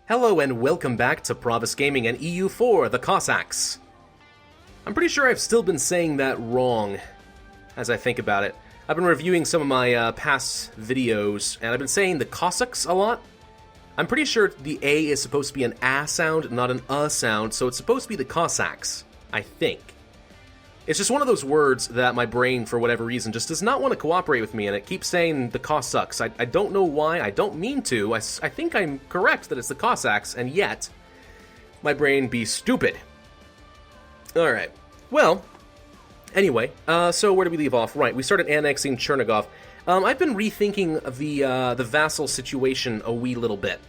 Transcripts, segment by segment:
Hello and welcome back to Pravus Gaming and EU4, the Cossacks. I'm pretty sure I've still been saying that wrong, as I think about it. I've been reviewing some of my past videos, and I've been saying the Cossacks a lot. I'm pretty sure the A is supposed to be an A sound, not an sound, so it's supposed to be the Cossacks, I think. It's just one of those words that my brain, for whatever reason, just does not want to cooperate with me, and it keeps saying the Cossacks. I don't know why, I don't mean to. I think I'm correct that it's the Cossacks, and yet, my brain be stupid. Alright, well, anyway, so where did we leave off? Right, we started annexing Chernigov. I've been rethinking the Vassal situation a wee little bit,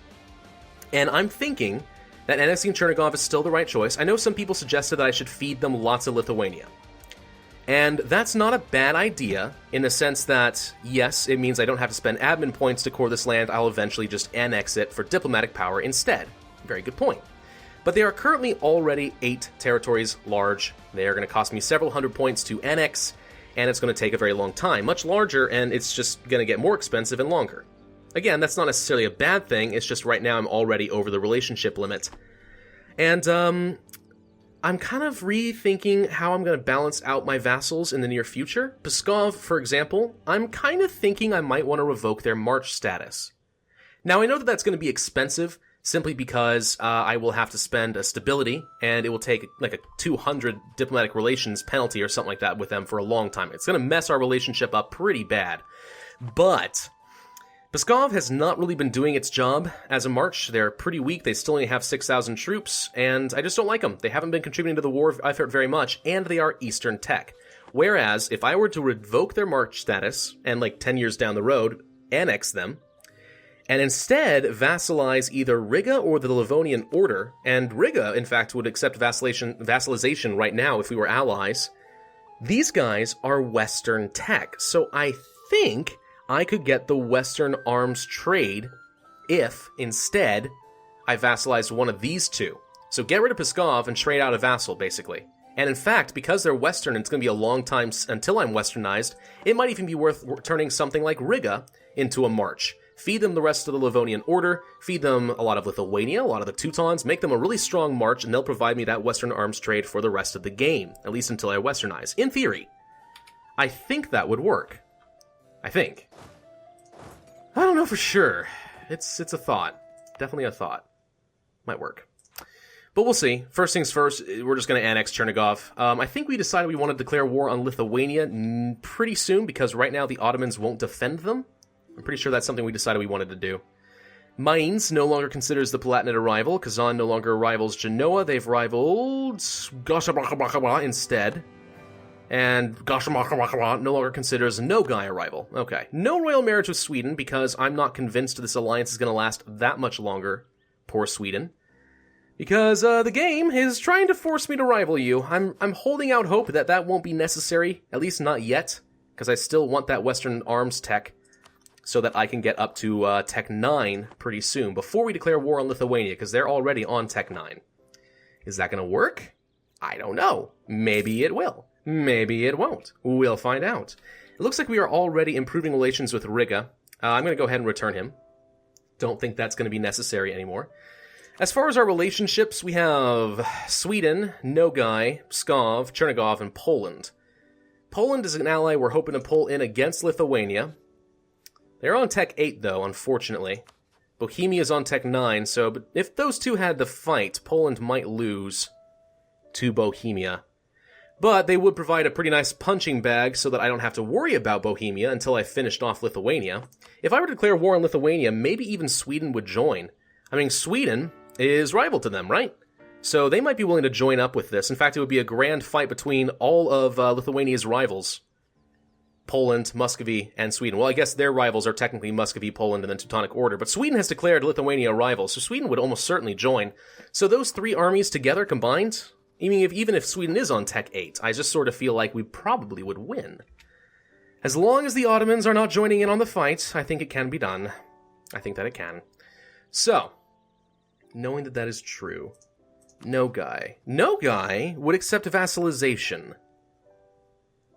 and I'm thinking that annexing Chernigov is still the right choice. I know some people suggested that I should feed them lots of Lithuania. And that's not a bad idea, in the sense that, yes, it means I don't have to spend admin points to core this land, I'll eventually just annex it for diplomatic power instead. Very good point. But they are currently already 8 territories large. They are going to cost me several hundred points to annex, and it's going to take a very long time. Much larger, and it's just going to get more expensive and longer. Again, that's not necessarily a bad thing, it's just right now I'm already over the relationship limit. And, I'm kind of rethinking how I'm going to balance out my vassals in the near future. Pskov, for example, I'm kind of thinking I might want to revoke their March status. Now, I know that that's going to be expensive, simply because I will have to spend a stability, and it will take like a 200 diplomatic relations penalty or something like that with them for a long time. It's going to mess our relationship up pretty bad. But Pskov has not really been doing its job as a march. They're pretty weak, they still only have 6,000 troops, and I just don't like them. They haven't been contributing to the war effort very much, and they are Eastern tech. Whereas, if I were to revoke their march status, and like 10 years down the road, annex them, and instead vassalize either Riga or the Livonian Order, and Riga, in fact, would accept vassalization right now if we were allies, these guys are Western tech, so I think I could get the Western arms trade if, instead, I vassalized one of these two. So get rid of Pskov and trade out a vassal, basically. And in fact, because they're Western and it's going to be a long time until I'm Westernized, it might even be worth turning something like Riga into a march. Feed them the rest of the Livonian Order, feed them a lot of Lithuania, a lot of the Teutons, make them a really strong march, and they'll provide me that Western arms trade for the rest of the game, at least until I Westernize. In theory. I think that would work. I think. I don't know for sure. It's a thought. Definitely a thought. Might work. But we'll see. First things first, we're just going to annex Chernigov. I think we decided we want to declare war on Lithuania pretty soon, because right now the Ottomans won't defend them. I'm pretty sure that's something we decided we wanted to do. Mainz no longer considers the Palatinate a rival. Kazan no longer rivals Genoa. They've rivaled Gosha instead. And Gosha no longer considers Nogai a rival. Okay. No royal marriage with Sweden, because I'm not convinced this alliance is going to last that much longer. Poor Sweden. Because the game is trying to force me to rival you. I'm holding out hope that that won't be necessary, at least not yet, because I still want that Western arms tech, so that I can get up to Tech 9 pretty soon, before we declare war on Lithuania, because they're already on Tech 9. Is that going to work? I don't know. Maybe it will. Maybe it won't. We'll find out. It looks like we are already improving relations with Riga. I'm going to go ahead and return him. Don't think that's going to be necessary anymore. As far as our relationships, we have Sweden, Nogai, Pskov, Chernigov, and Poland. Poland is an ally we're hoping to pull in against Lithuania. They're on Tech 8, though, unfortunately. Bohemia is on Tech 9, so if those two had to fight, Poland might lose to Bohemia. But they would provide a pretty nice punching bag so that I don't have to worry about Bohemia until I finished off Lithuania. If I were to declare war on Lithuania, maybe even Sweden would join. I mean, Sweden is rival to them, right? So they might be willing to join up with this. In fact, it would be a grand fight between all of Lithuania's rivals. Poland, Muscovy, and Sweden. Well, I guess their rivals are technically Muscovy, Poland, and then Teutonic Order, but Sweden has declared Lithuania a rival, so Sweden would almost certainly join. So those three armies together combined, even if Sweden is on Tech 8, I just sort of feel like we probably would win. As long as the Ottomans are not joining in on the fight, I think it can be done. I think that it can. So, knowing that that is true, Nogai would accept vassalization.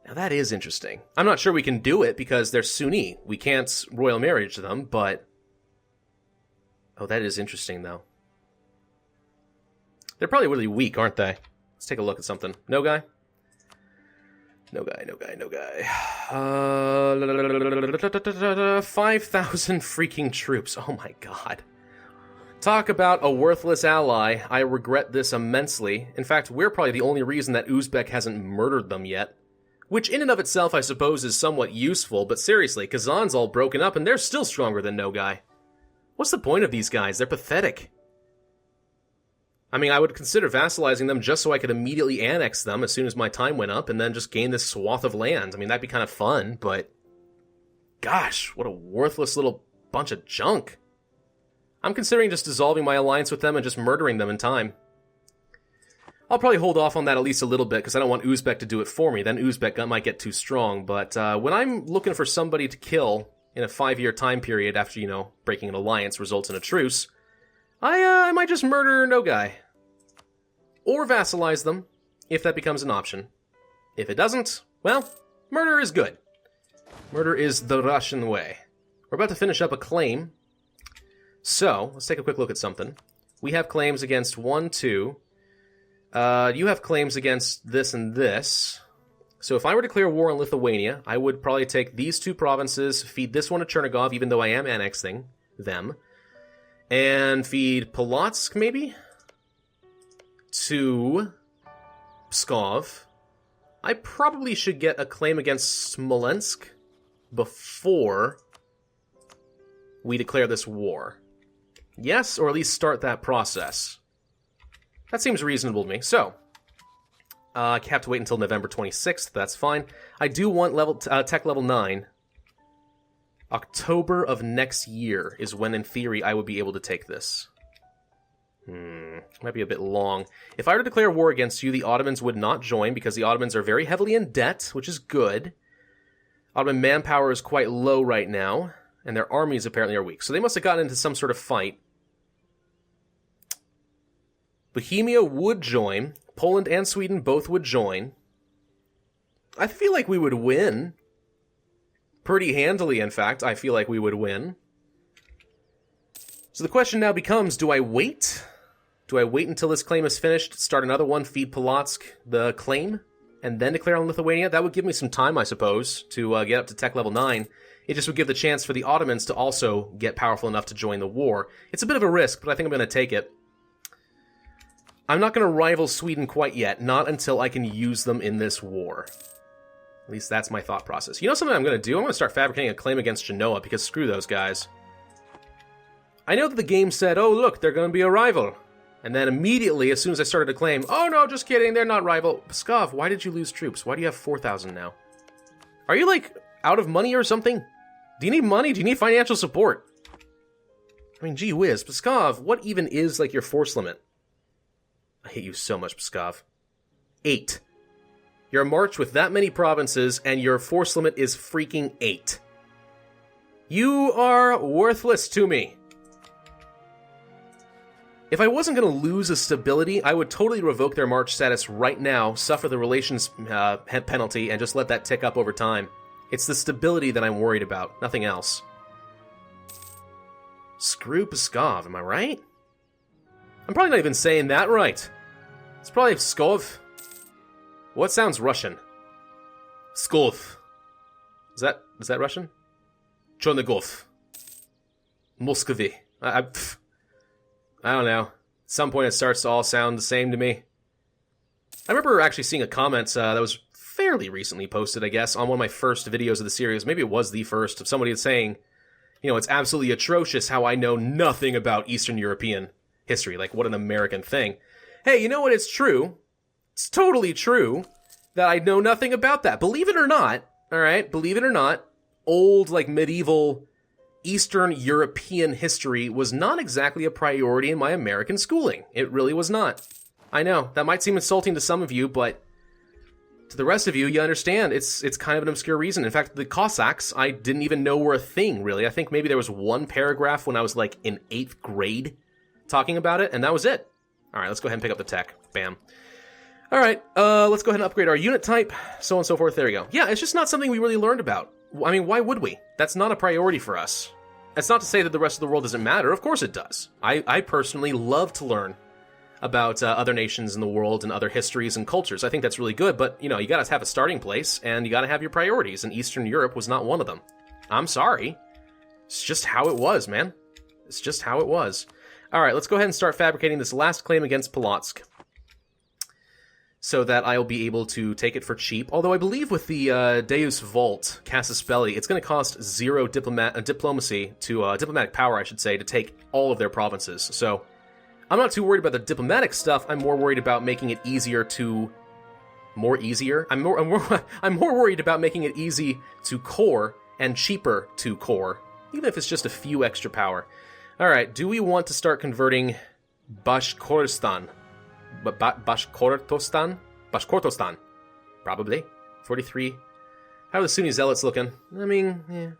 Now that is interesting. I'm not sure we can do it because they're Sunni. We can't royal marriage them, but... Oh, that is interesting, though. They're probably really weak, aren't they? Let's take a look at something. No guy? No guy, no guy, no guy. 5,000 freaking troops. Oh my god. Talk about a worthless ally. I regret this immensely. In fact, we're probably the only reason that Uzbek hasn't murdered them yet. Which in and of itself, I suppose, is somewhat useful, but seriously, Kazan's all broken up and they're still stronger than Nogai. What's the point of these guys? They're pathetic. I mean, I would consider vassalizing them just so I could immediately annex them as soon as my time went up and then just gain this swath of land. I mean, that'd be kind of fun, but... Gosh, what a worthless little bunch of junk. I'm considering just dissolving my alliance with them and just murdering them in time. I'll probably hold off on that at least a little bit because I don't want Uzbek to do it for me. Then Uzbek might get too strong. But when I'm looking for somebody to kill in a 5-year time period after, breaking an alliance results in a truce, I might just murder Nogai. Or vassalize them, if that becomes an option. If it doesn't, well, murder is good. Murder is the Russian way. We're about to finish up a claim. So, let's take a quick look at something. We have claims against 1, 2. You have claims against this and this. So if I were to declare war on Lithuania, I would probably take these 2 provinces, feed this one to Chernigov, even though I am annexing them, and feed Polotsk, maybe, to Pskov. I probably should get a claim against Smolensk before we declare this war. Yes, or at least start that process. That seems reasonable to me. So, I have to wait until November 26th. That's fine. I do want tech level 9. October of next year is when, in theory, I would be able to take this. Might be a bit long. If I were to declare war against you, the Ottomans would not join because the Ottomans are very heavily in debt, which is good. Ottoman manpower is quite low right now, and their armies apparently are weak. So they must have gotten into some sort of fight. Bohemia would join. Poland and Sweden both would join. I feel like we would win. Pretty handily, in fact. I feel like we would win. So the question now becomes, do I wait? Do I wait until this claim is finished, start another one, feed Polotsk the claim, and then declare on Lithuania? That would give me some time, I suppose, to get up to tech level 9. It just would give the chance for the Ottomans to also get powerful enough to join the war. It's a bit of a risk, but I think I'm going to take it. I'm not going to rival Sweden quite yet, not until I can use them in this war. At least that's my thought process. You know something I'm going to do? I'm going to start fabricating a claim against Genoa, because screw those guys. I know that the game said, oh look, they're going to be a rival. And then immediately, as soon as I started to claim, oh no, just kidding, they're not rival. Pskov, why did you lose troops? Why do you have 4,000 now? Are you, like, out of money or something? Do you need money? Do you need financial support? I mean, gee whiz, Pskov, what even is, like, your force limit? I hate you so much, Pskov. 8. You're a march with that many provinces, and your force limit is freaking 8. You are worthless to me. If I wasn't going to lose a stability, I would totally revoke their march status right now, suffer the relations penalty, and just let that tick up over time. It's the stability that I'm worried about, nothing else. Screw Pskov, am I right? I'm probably not even saying that right. It's probably Pskov. What sounds Russian? Pskov. Is that Russian? Chernigov. Muscovy. I don't know. At some point it starts to all sound the same to me. I remember actually seeing a comment that was fairly recently posted, I guess, on one of my first videos of the series. Maybe it was the first, of somebody saying, it's absolutely atrocious how I know nothing about Eastern European history. Like, what an American thing. Hey, you know what? It's true. It's totally true that I know nothing about that. Believe it or not, alright? Believe it or not, old, like, medieval Eastern European history was not exactly a priority in my American schooling. It really was not. I know, that might seem insulting to some of you, but to the rest of you, you understand, it's kind of an obscure reason. In fact, the Cossacks, I didn't even know were a thing, really. I think maybe there was one paragraph when I was, like, in 8th grade talking about it, and that was it. Alright, let's go ahead and pick up the tech. Bam. Alright, let's go ahead and upgrade our unit type, so on and so forth. There we go. Yeah, it's just not something we really learned about. I mean, why would we? That's not a priority for us. That's not to say that the rest of the world doesn't matter. Of course it does. I personally love to learn about other nations in the world and other histories and cultures. I think that's really good, but, you know, you gotta have a starting place, and you gotta have your priorities, and Eastern Europe was not one of them. I'm sorry. It's just how it was, man. It's just how it was. Alright, let's go ahead and start fabricating this last claim against Polotsk, so that I'll be able to take it for cheap. Although I believe with the Deus Vault, Casus Belli, it's going to cost 0 diplomacy to diplomatic power, I should say, to take all of their provinces. So I'm not too worried about the diplomatic stuff. I'm more worried about making it easier to I'm more worried about making it easy to core and cheaper to core, even if it's just a few extra power. All right, do we want to start converting Bashkortostan? But Bashkortostan? Bashkortostan. Probably. 43. How are the Sunni Zealots looking? I mean, yeah.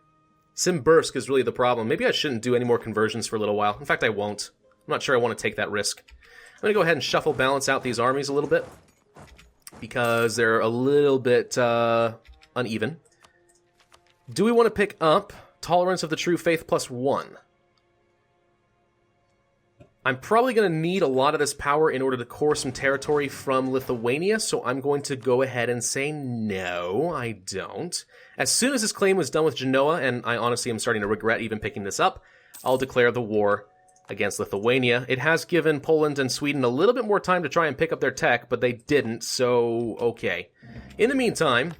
Simbursk is really the problem. Maybe I shouldn't do any more conversions for a little while. In fact, I won't. I'm not sure I want to take that risk. I'm going to go ahead and shuffle balance out these armies a little bit, because they're a little bit uneven. Do we want to pick up Tolerance of the True Faith +1? I'm probably going to need a lot of this power in order to core some territory from Lithuania, so I'm going to go ahead and say no, I don't. As soon as this claim was done with Genoa, and I honestly am starting to regret even picking this up, I'll declare the war against Lithuania. It has given Poland and Sweden a little bit more time to try and pick up their tech, but they didn't, so okay. In the meantime,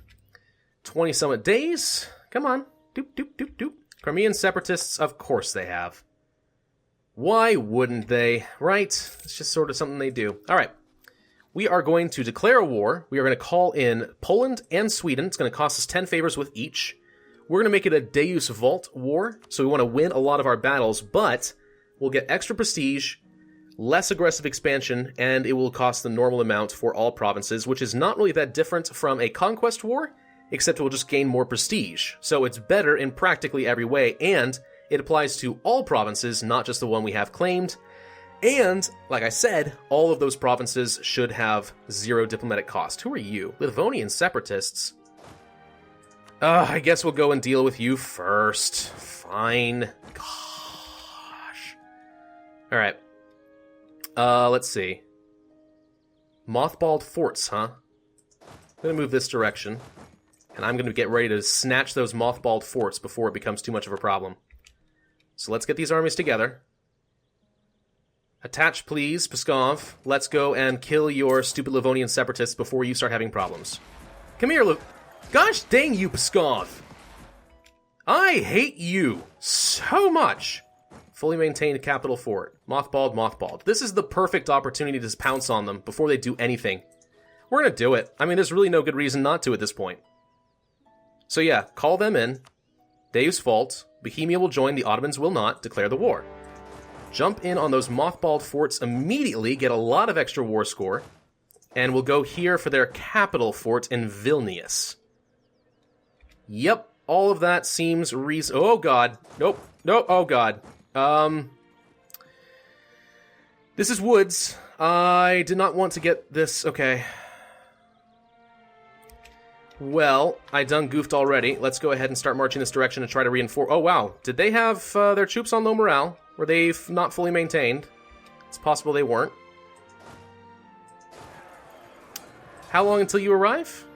20-something days. Come on. Doop, doop, doop, doop. Crimean separatists, of course they have. Why wouldn't they, right? It's just sort of something they do. All right. We are going to declare a war. We are going to call in Poland and Sweden. It's going to cost us 10 favors with each. We're going to make it a Deus Vault war, so we want to win a lot of our battles, but we'll get extra prestige, less aggressive expansion, and it will cost the normal amount for all provinces, which is not really that different from a conquest war, except we'll just gain more prestige. So it's better in practically every way, and it applies to all provinces, not just the one we have claimed. And, like I said, all of those provinces should have 0 diplomatic cost. Who are you? Livonian separatists? I guess we'll go and deal with you first. Fine. Gosh. Alright. Let's see. Mothballed forts, huh? I'm gonna move this direction. And I'm gonna get ready to snatch those mothballed forts before it becomes too much of a problem. So let's get these armies together. Attach, please, Pskov. Let's go and kill your stupid Livonian separatists before you start having problems. Come here, Gosh dang you, Pskov! I hate you so much! Fully maintained capital fort. Mothballed, mothballed. This is the perfect opportunity to just pounce on them before they do anything. We're gonna do it. I mean, there's really no good reason not to at this point. So yeah, call them in. Deus Vault. Bohemia will join, the Ottomans will not. Declare the war. Jump in on those mothballed forts immediately, get a lot of extra war score, and we'll go here for their capital fort in Vilnius. Yep, all of that seems oh god. Nope, nope, oh god. This is woods. I did not want to get this, okay. Well, I done goofed already. Let's go ahead and start marching this direction and try to reinforce. Oh, wow. Did they have their troops on low morale? Were they not fully maintained? It's possible they weren't. How long until you arrive?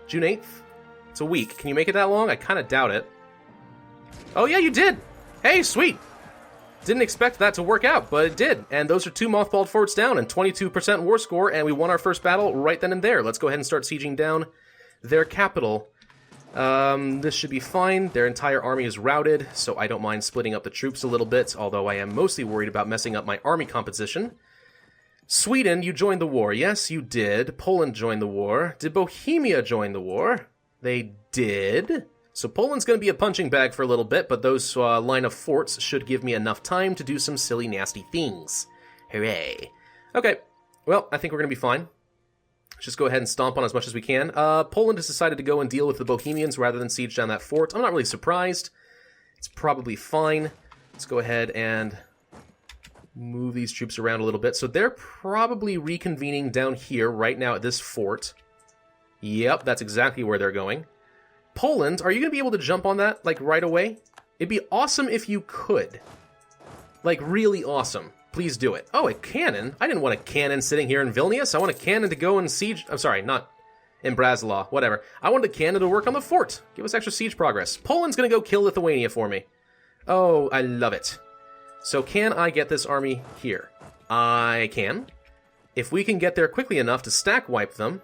June 8th? It's a week. Can you make it that long? I kind of doubt it. Oh, yeah, you did. Hey, sweet. Didn't expect that to work out, but it did. And those are 2 mothballed forts down and 22% war score, and we won our first battle right then and there. Let's go ahead and start sieging down their capital. This should be fine. Their entire army is routed, so I don't mind splitting up the troops a little bit, although I am mostly worried about messing up my army composition. Sweden, you joined the war. Yes, you did. Poland joined the war. Did Bohemia join the war? They did. So Poland's going to be a punching bag for a little bit, but those line of forts should give me enough time to do some silly, nasty things. Hooray. Okay, well, I think we're going to be fine. Just go ahead and stomp on as much as we can. Poland has decided to go and deal with the Bohemians rather than siege down that fort. I'm not really surprised. It's probably fine. Let's go ahead and move these troops around a little bit. So they're probably reconvening down here right now at this fort. Yep, that's exactly where they're going. Poland, are you going to be able to jump on that, like, right away? It'd be awesome if you could. Like, really awesome. please do it. Oh, a cannon? I didn't want a cannon sitting here in Vilnius. I want a cannon to go and siege... I'm sorry, not in Brasilaw. Whatever. I wanted a cannon to work on the fort. Give us extra siege progress. Poland's gonna go kill Lithuania for me. Oh, I love it. So can I get this army here? I can. If we can get there quickly enough to stack wipe them...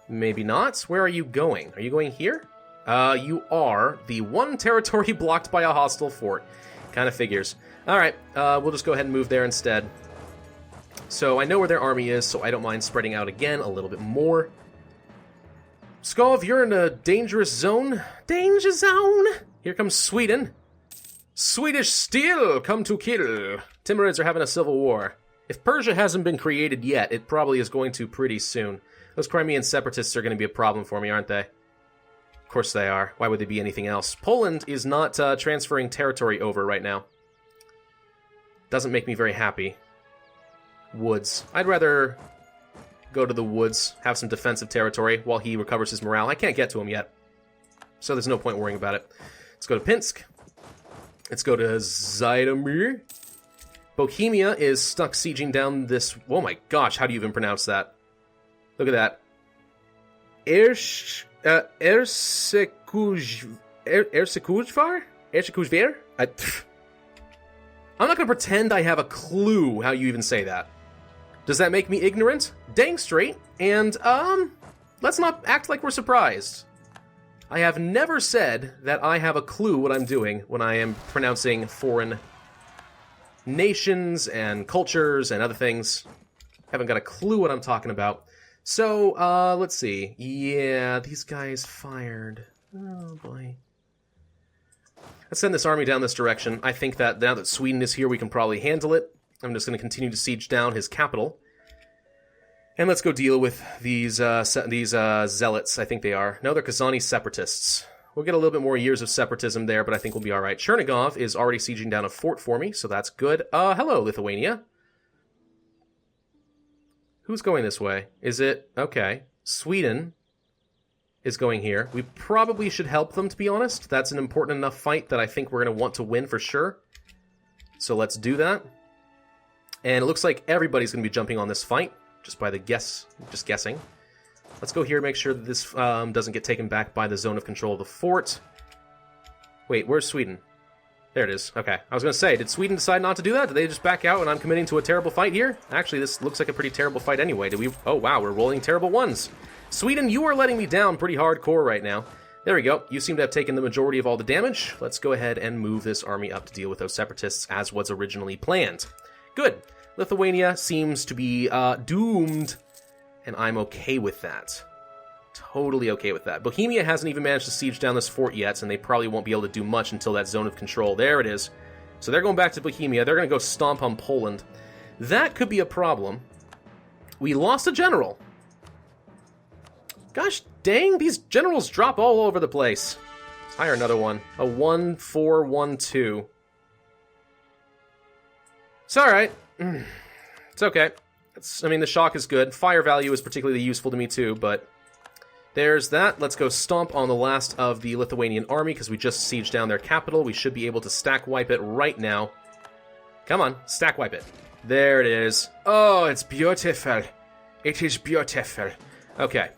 Maybe not. Where are you going? Are you going here? You are the one territory blocked by a hostile fort. Kind of figures. Alright, we'll just go ahead and move there instead. So I know where their army is, so I don't mind spreading out again a little bit more. Skov, you're in a dangerous zone. Danger zone! Here comes Sweden. Swedish steel come to kill. Timurids are having a civil war. If Persia hasn't been created yet, it probably is going to pretty soon. Those Crimean separatists are going to be a problem for me, aren't they? Of course they are. Why would they be anything else? Poland is not transferring territory over right now. Doesn't make me very happy. Woods. I'd rather go to the woods, have some defensive territory while he recovers his morale. I can't get to him yet, so there's no point worrying about it. Let's go to Pinsk. Let's go to Zhytomyr. Bohemia is stuck sieging down this... Oh my gosh, how do you even pronounce that? Look at that. Ersekujvar? I'm not going to pretend I have a clue how you even say that. Does that make me ignorant? Dang straight. And, let's not act like we're surprised. I have never said that I have a clue what I'm doing when I am pronouncing foreign nations and cultures and other things. Haven't got a clue what I'm talking about. So, let's see. Yeah, these guys fired. Oh, boy. Let's send this army down this direction. I think that now that Sweden is here, we can probably handle it. I'm just going to continue to siege down his capital. And let's go deal with these zealots, I think they are. No, they're Kazani separatists. We'll get a little bit more years of separatism there, but I think we'll be alright. Chernigov is already sieging down a fort for me, so that's good. Hello, Lithuania. Who's going this way? Is it... Okay. Sweden is going here. We probably should help them, to be honest. That's an important enough fight that I think we're going to want to win for sure. So let's do that. And it looks like everybody's going to be jumping on this fight, just by the just guessing. Let's go here and make sure that this doesn't get taken back by the zone of control of the fort. Wait, where's Sweden? There it is. Okay. I was going to say, did Sweden decide not to do that? Did they just back out and I'm committing to a terrible fight here? Actually, this looks like a pretty terrible fight anyway. Did we... Oh, wow, we're rolling terrible ones. Sweden, you are letting me down pretty hardcore right now. There we go. You seem to have taken the majority of all the damage. Let's go ahead and move this army up to deal with those separatists as was originally planned. Good. Lithuania seems to be doomed, and I'm okay with that. Totally okay with that. Bohemia hasn't even managed to siege down this fort yet, and they probably won't be able to do much until that zone of control. There it is. So they're going back to Bohemia. They're going to go stomp on Poland. That could be a problem. We lost a general. Gosh dang, these generals drop all over the place. Let's hire another one. A 1-4-1-2. It's alright. It's okay. I mean, the shock is good. Fire value is particularly useful to me too, but... There's that. Let's go stomp on the last of the Lithuanian army, because we just sieged down their capital. We should be able to stack wipe it right now. Come on, stack wipe it. There it is. Oh, it's beautiful. It is beautiful. Okay.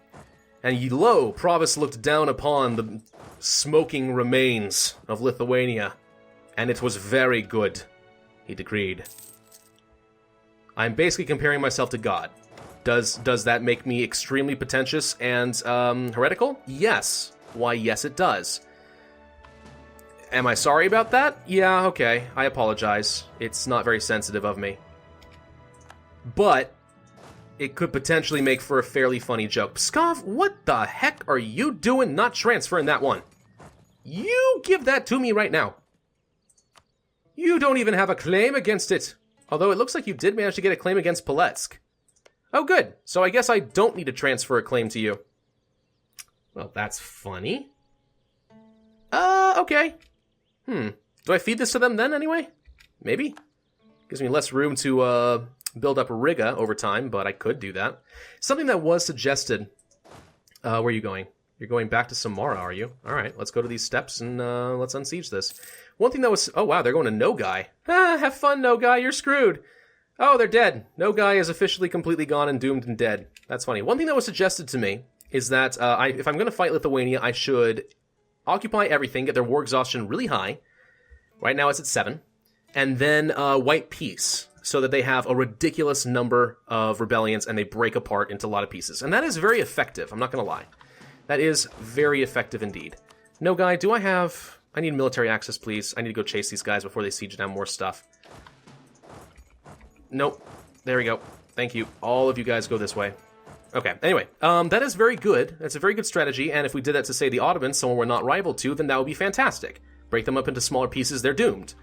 And lo, Pravus looked down upon the smoking remains of Lithuania, and it was very good, he decreed. I'm basically comparing myself to God. Does that make me extremely pretentious and heretical? Yes. Why, yes, it does. Am I sorry about that? Yeah, okay. I apologize. It's not very sensitive of me. But it could potentially make for a fairly funny joke. Pskov, what the heck are you doing not transferring that one? You give that to me right now. You don't even have a claim against it. Although it looks like you did manage to get a claim against Polotsk. Oh, good. So I guess I don't need to transfer a claim to you. Well, that's funny. Okay. Do I feed this to them then, anyway? Maybe? Gives me less room to, build up Riga over time, but I could do that. Something that was suggested... where are you going? You're going back to Samara, are you? Alright, let's go to these steps and let's unsiege this. One thing that was... Oh, wow, they're going to No Guy. Ah, have fun, No Guy, you're screwed. Oh, they're dead. No Guy is officially completely gone and doomed and dead. That's funny. One thing that was suggested to me is that if I'm going to fight Lithuania, I should occupy everything, get their war exhaustion really high. Right now it's at 7. And then wipe peace, so that they have a ridiculous number of rebellions and they break apart into a lot of pieces. And that is very effective, I'm not going to lie. That is very effective indeed. No Guy, do I have... I need military access, please. I need to go chase these guys before they siege down more stuff. Nope. There we go. Thank you. All of you guys go this way. Okay, anyway, that is very good. That's a very good strategy, and if we did that to, say, the Ottomans, someone we're not rival to, then that would be fantastic. Break them up into smaller pieces, they're doomed.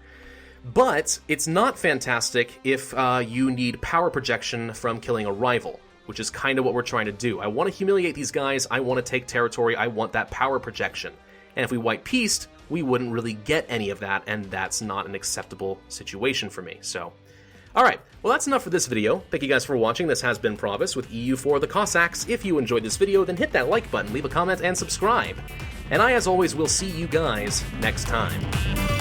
But it's not fantastic if you need power projection from killing a rival, which is kind of what we're trying to do. I want to humiliate these guys, I want to take territory, I want that power projection. And if we wipe peace, we wouldn't really get any of that, and that's not an acceptable situation for me, so... Alright, well that's enough for this video. Thank you guys for watching. This has been Pravus with EU4 the Cossacks. If you enjoyed this video, then hit that like button, leave a comment, and subscribe. And I, as always, will see you guys next time.